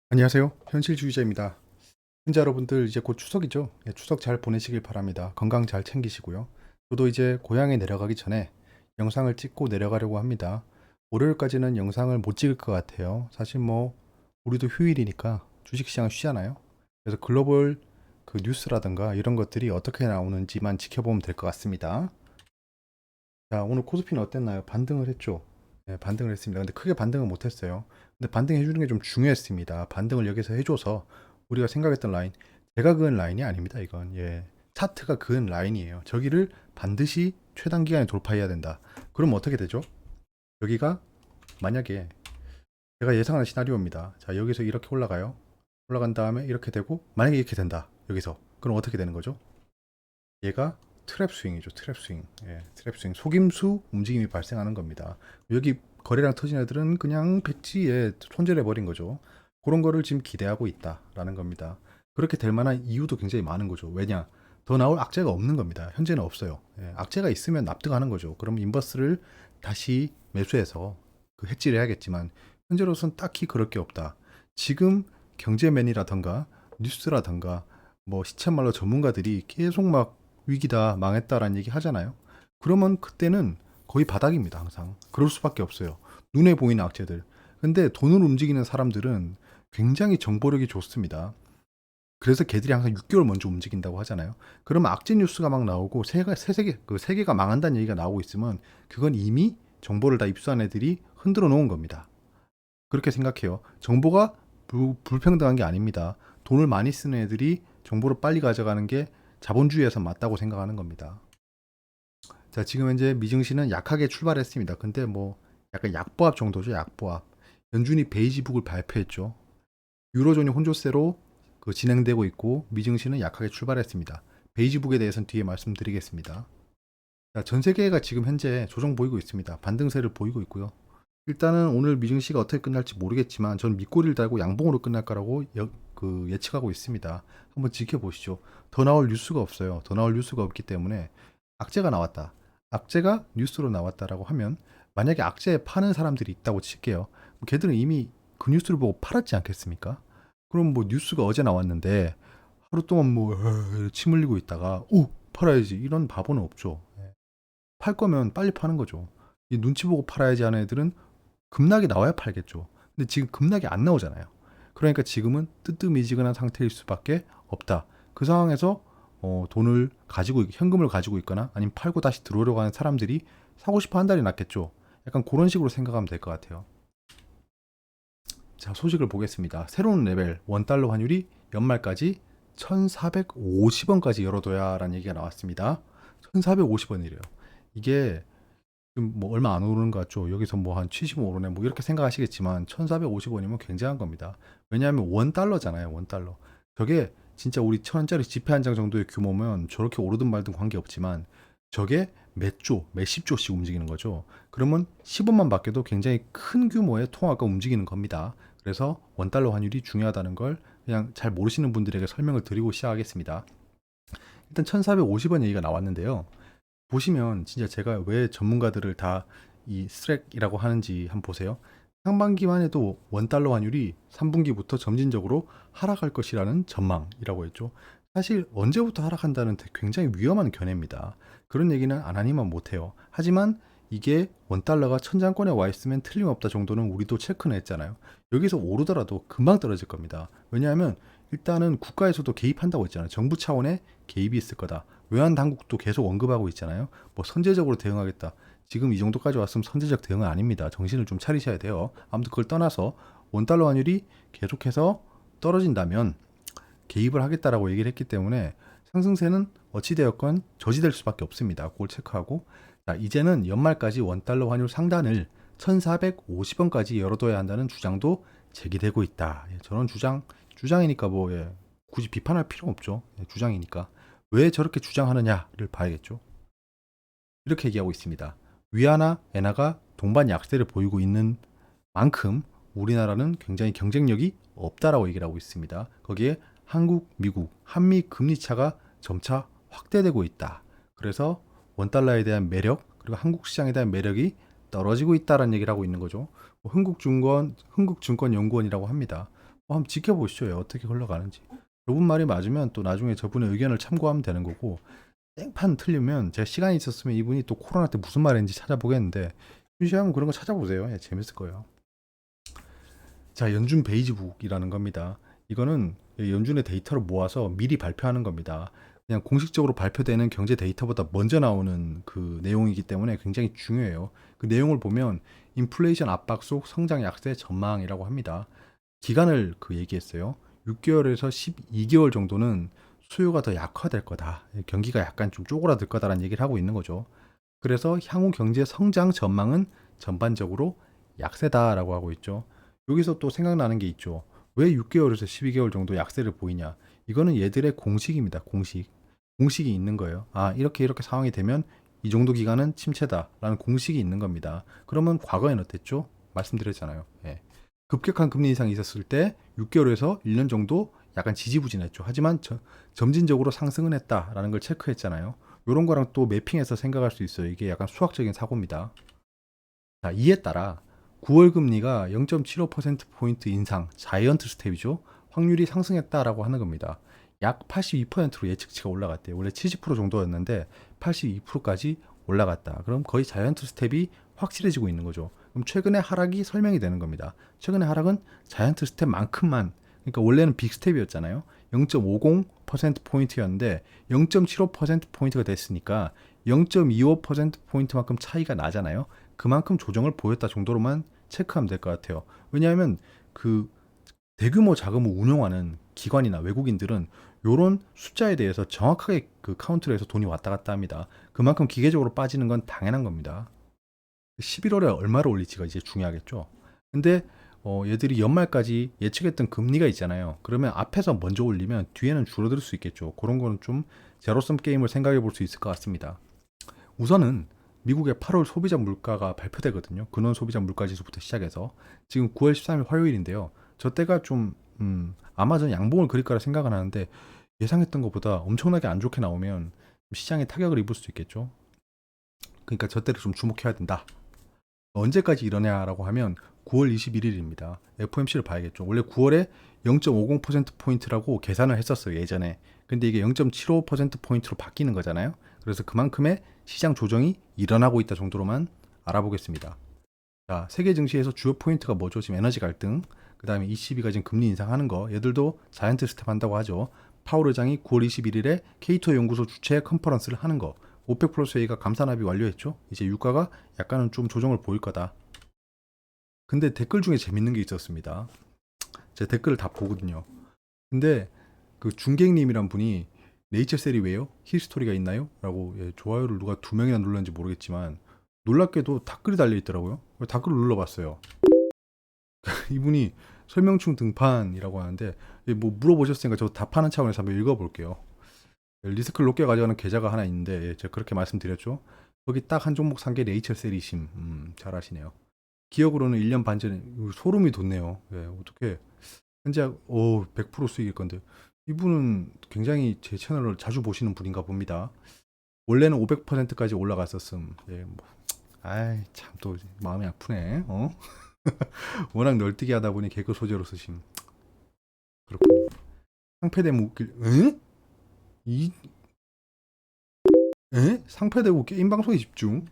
안녕하세요. 현실주의자입니다. 현재 여러분들 이제 곧 추석이죠? 예, 추석 잘 보내시길 바랍니다. 건강 잘 챙기시고요. 저도 이제 고향에 내려가기 전에 영상을 찍고 내려가려고 합니다. 월요일까지는 영상을 못 찍을 것 같아요. 사실 뭐 우리도 휴일이니까 주식시장 쉬잖아요. 그래서 글로벌 그 뉴스라든가 이런 것들이 어떻게 나오는지만 지켜보면 될 것 같습니다. 자, 오늘 코스피는 어땠나요? 반등을 했죠? 네, 반등을 했습니다. 근데 크게 반등은 못했어요. 근데 반등해 주는 게 좀 중요했습니다. 반등을 여기서 해줘서 우리가 생각했던 라인, 제가 그은 라인이 아닙니다. 이건 차트가 그은 라인이에요. 저기를 반드시 최단 기간에 돌파해야 된다. 그럼 어떻게 되죠? 여기가 만약에 제가 예상하는 시나리오입니다. 자, 여기서 이렇게 올라가요. 올라간 다음에 이렇게 되고 만약에 이렇게 된다. 여기서 그럼 어떻게 되는 거죠? 얘가 트랩 스윙이죠. 트랩 스윙. 트랩 스윙. 속임수 움직임이 발생하는 겁니다. 여기 거래량 터진 애들은 그냥 백지에 손절해 버린 거죠. 그런 거를 지금 기대하고 있다라는 겁니다. 그렇게 될 만한 이유도 굉장히 많은 거죠. 왜냐? 더 나올 악재가 없는 겁니다. 현재는 없어요. 악재가 있으면 납득하는 거죠. 그럼 인버스를 다시 매수해서 그 해지를 해야겠지만 현재로서는 딱히 그럴 게 없다. 지금 경제맨이라던가 뉴스라던가 뭐 시쳇말로 전문가들이 계속 막 위기다, 망했다라는 얘기 하잖아요. 그러면 그때는 거의 바닥입니다, 항상. 그럴 수밖에 없어요. 눈에 보이는 악재들. 근데 돈을 움직이는 사람들은 굉장히 정보력이 좋습니다. 그래서 걔들이 항상 6개월 먼저 움직인다고 하잖아요. 그러면 악재 뉴스가 막 나오고 세계가 망한다는 얘기가 나오고 있으면 그건 이미 정보를 다 입수한 애들이 흔들어 놓은 겁니다. 그렇게 생각해요. 정보가 불평등한 게 아닙니다. 돈을 많이 쓰는 애들이 정보를 빨리 가져가는 게 자본주의에서 맞다고 생각하는 겁니다. 자, 지금 현재 미증시는 약하게 출발했습니다. 근데 뭐 약간 약보합 정도죠, 약보합. 연준이 베이지북을 발표했죠. 유로존이 혼조세로 진행되고 있고 미증시는 약하게 출발했습니다. 베이지북에 대해서는 뒤에 말씀드리겠습니다. 자, 전 세계가 지금 현재 조정 보이고 있습니다. 반등세를 보이고 있고요. 일단은 오늘 미증시가 어떻게 끝날지 모르겠지만 전 밑꼬리를 달고 양봉으로 끝날 거라고 예측하고 있습니다. 한번 지켜보시죠. 더 나올 뉴스가 없어요. 더 나올 뉴스가 없기 때문에 악재가 나왔다. 악재가 뉴스로 나왔다라고 하면 만약에 악재에 파는 사람들이 있다고 칠게요. 걔들은 이미 그 뉴스를 보고 팔았지 않겠습니까? 그럼 뭐 뉴스가 어제 나왔는데 하루 동안 뭐 침 흘리고 있다가 오 팔아야지 이런 바보는 없죠. 팔 거면 빨리 파는 거죠. 이 눈치 보고 팔아야지 하는 애들은 급락이 나와야 팔겠죠. 근데 지금 급락이 안 나오잖아요. 그러니까 지금은 뜨뜻미지근한 상태일 수밖에 없다. 그 상황에서 돈을 가지고 현금을 가지고 있거나 아니면 팔고 다시 들어오려고 하는 사람들이 사고 싶어 한 달이 낫겠죠. 약간 그런 식으로 생각하면 될 것 같아요. 자, 소식을 보겠습니다. 새로운 레벨 원달러 환율이 연말까지 1450원까지 열어둬야라는 얘기가 나왔습니다. 1450원이래요. 이게 지금 뭐 얼마 안 오르는 것 같죠. 여기서 뭐 한 70원 오르네 뭐 이렇게 생각하시겠지만 1450원이면 굉장한 겁니다. 왜냐하면 원 달러잖아요. 원 달러. 저게 진짜 우리 1000원짜리 지폐 한 장 정도의 규모면 저렇게 오르든 말든 관계없지만 저게 몇십 조씩 움직이는 거죠. 그러면 10원만 바뀌어도 굉장히 큰 규모의 통화가 움직이는 겁니다. 그래서 원달러 환율이 중요하다는 걸 그냥 잘 모르시는 분들에게 설명을 드리고 시작하겠습니다. 일단 1450원 얘기가 나왔는데요. 보시면 진짜 제가 왜 전문가들을 다 이 스트랙이라고 하는지 한번 보세요. 상반기만 해도 원달러 환율이 3분기부터 점진적으로 하락할 것이라는 전망이라고 했죠. 사실 언제부터 하락한다는 굉장히 위험한 견해입니다. 그런 얘기는 안 하니만 못해요. 하지만 이게 원달러가 천장권에 와 있으면 틀림없다 정도는 우리도 체크는 했잖아요. 여기서 오르더라도 금방 떨어질 겁니다. 왜냐하면 일단은 국가에서도 개입한다고 했잖아요. 정부 차원의 개입이 있을 거다. 외환 당국도 계속 언급하고 있잖아요. 뭐 선제적으로 대응하겠다. 지금 이 정도까지 왔으면 선제적 대응은 아닙니다. 정신을 좀 차리셔야 돼요. 아무튼 그걸 떠나서 원달러 환율이 계속해서 떨어진다면 개입을 하겠다라고 얘기를 했기 때문에 상승세는 어찌되었건 저지될 수밖에 없습니다. 그걸 체크하고 자, 이제는 연말까지 원달러 환율 상단을 1450원까지 열어둬야 한다는 주장도 제기되고 있다. 저런 주장이니까 뭐 굳이 비판할 필요 없죠. 주장이니까. 왜 저렇게 주장하느냐를 봐야겠죠. 이렇게 얘기하고 있습니다. 위안화, 엔화가 동반 약세를 보이고 있는 만큼 우리나라는 굉장히 경쟁력이 없다라고 얘기를 하고 있습니다. 거기에 한국, 미국, 한미 금리 차가 점차 확대되고 있다. 그래서 원달러에 대한 매력, 그리고 한국 시장에 대한 매력이 떨어지고 있다라는 얘기를 하고 있는 거죠. 뭐 흥국증권연구원이라고 합니다. 한번 지켜보시죠. 어떻게 흘러가는지. 저분 말이 맞으면 또 나중에 저분의 의견을 참고하면 되는 거고, 땡판 틀리면 제가 시간이 있었으면 이분이 또 코로나 때 무슨 말인지 찾아보겠는데, 유시하면 그런 거 찾아보세요. 예, 재밌을 거예요. 자, 연준 베이지북이라는 겁니다. 이거는 연준의 데이터를 모아서 미리 발표하는 겁니다. 그냥 공식적으로 발표되는 경제 데이터보다 먼저 나오는 그 내용이기 때문에 굉장히 중요해요. 그 내용을 보면 인플레이션 압박 속 성장 약세 전망이라고 합니다. 기간을 그 얘기했어요. 6개월에서 12개월 정도는 수요가 더 약화될 거다. 경기가 약간 좀 쪼그라들 거다라는 얘기를 하고 있는 거죠. 그래서 향후 경제 성장 전망은 전반적으로 약세다라고 하고 있죠. 여기서 또 생각나는 게 있죠. 왜 6개월에서 12개월 정도 약세를 보이냐? 이거는 얘들의 공식입니다. 공식. 공식이 있는 거예요. 아, 이렇게 상황이 되면 이 정도 기간은 침체다라는 공식이 있는 겁니다. 그러면 과거엔 어땠죠? 말씀드렸잖아요. 예. 급격한 금리 인상이 있었을 때 6개월에서 1년 정도 약간 지지부진했죠. 하지만 점진적으로 상승은 했다라는 걸 체크했잖아요. 이런 거랑 또 매핑해서 생각할 수 있어요. 이게 약간 수학적인 사고입니다. 자, 이에 따라 9월 금리가 0.75%포인트 인상, 자이언트 스텝이죠. 확률이 상승했다라고 하는 겁니다. 약 82%로 예측치가 올라갔대요. 원래 70% 정도였는데 82%까지 올라갔다. 그럼 거의 자이언트 스텝이 확실해지고 있는 거죠. 그럼 최근의 하락이 설명이 되는 겁니다. 최근의 하락은 자이언트 스텝만큼만, 그러니까 원래는 빅 스텝이었잖아요. 0.50%포인트였는데 0.75%포인트가 됐으니까 0.25%포인트만큼 차이가 나잖아요. 그만큼 조정을 보였다 정도로만 체크하면 될 것 같아요. 왜냐하면 그 대규모 자금을 운용하는 기관이나 외국인들은 이런 숫자에 대해서 정확하게 그 카운트를 해서 돈이 왔다 갔다 합니다. 그만큼 기계적으로 빠지는 건 당연한 겁니다. 11월에 얼마를 올릴지가 이제 중요하겠죠. 근데 얘들이 연말까지 예측했던 금리가 있잖아요. 그러면 앞에서 먼저 올리면 뒤에는 줄어들 수 있겠죠. 그런 거는 좀 제로섬 게임을 생각해 볼 수 있을 것 같습니다. 우선은 미국의 8월 소비자 물가가 발표되거든요. 근원 소비자 물가 지수부터 시작해서 지금 9월 13일 화요일인데요. 저 때가 좀 아마 전 양봉을 그릴 거라 생각은 하는데 예상했던 것보다 엄청나게 안 좋게 나오면 시장에 타격을 입을 수도 있겠죠. 그러니까 저 때를 좀 주목해야 된다. 언제까지 이러냐라고 하면 9월 21일입니다. FOMC를 봐야겠죠. 원래 9월에 0.50%포인트라고 계산을 했었어요, 예전에. 근데 이게 0.75%포인트로 바뀌는 거잖아요. 그래서 그만큼의 시장 조정이 일어나고 있다 정도로만 알아보겠습니다. 자, 세계 증시에서 주요 포인트가 뭐죠? 지금 에너지 갈등, 그 다음에 ECB가 지금 금리 인상하는 거, 얘들도 자이언트 스텝 한다고 하죠. 파월 의장이 9월 21일에 케이토 연구소 주최 컨퍼런스를 하는 거, 오펙 플러스 회의가 감산합의 완료했죠. 이제 유가가 약간은 좀 조정을 보일 거다. 근데 댓글 중에 재밌는 게 있었습니다. 제 댓글을 다 보거든요. 근데 그 중객님이란 분이 네이처셀이 왜요? 히스토리가 있나요? 라고 좋아요를 누가 2명이나 눌렀는지 모르겠지만 놀랍게도 댓글이 달려 있더라고요. 댓글을 눌러봤어요. 이분이 설명충 등판이라고 하는데 뭐 물어보셨으니까 저 답하는 차원에서 한번 읽어볼게요. 리스크를 높게 가져가는 계좌가 하나 있는데 제가 그렇게 말씀드렸죠. 거기 딱 한 종목 산 게 네이처셀이심. 잘하시네요. 기억으로는 1년 반 전에 소름이 돋네요. 어떻게 현재 100% 수익일 건데 이분은 굉장히 제 채널을 자주 보시는 분인가 봅니다. 원래는 500%까지 올라갔었음. 뭐. 아이 참 또 마음이 아프네. 워낙 널뛰기 하다 보니 개그 소재로 쓰심. 그렇군요. 상패되면 웃길. 에? 이 에? 상패되고 게임 방송에 집중?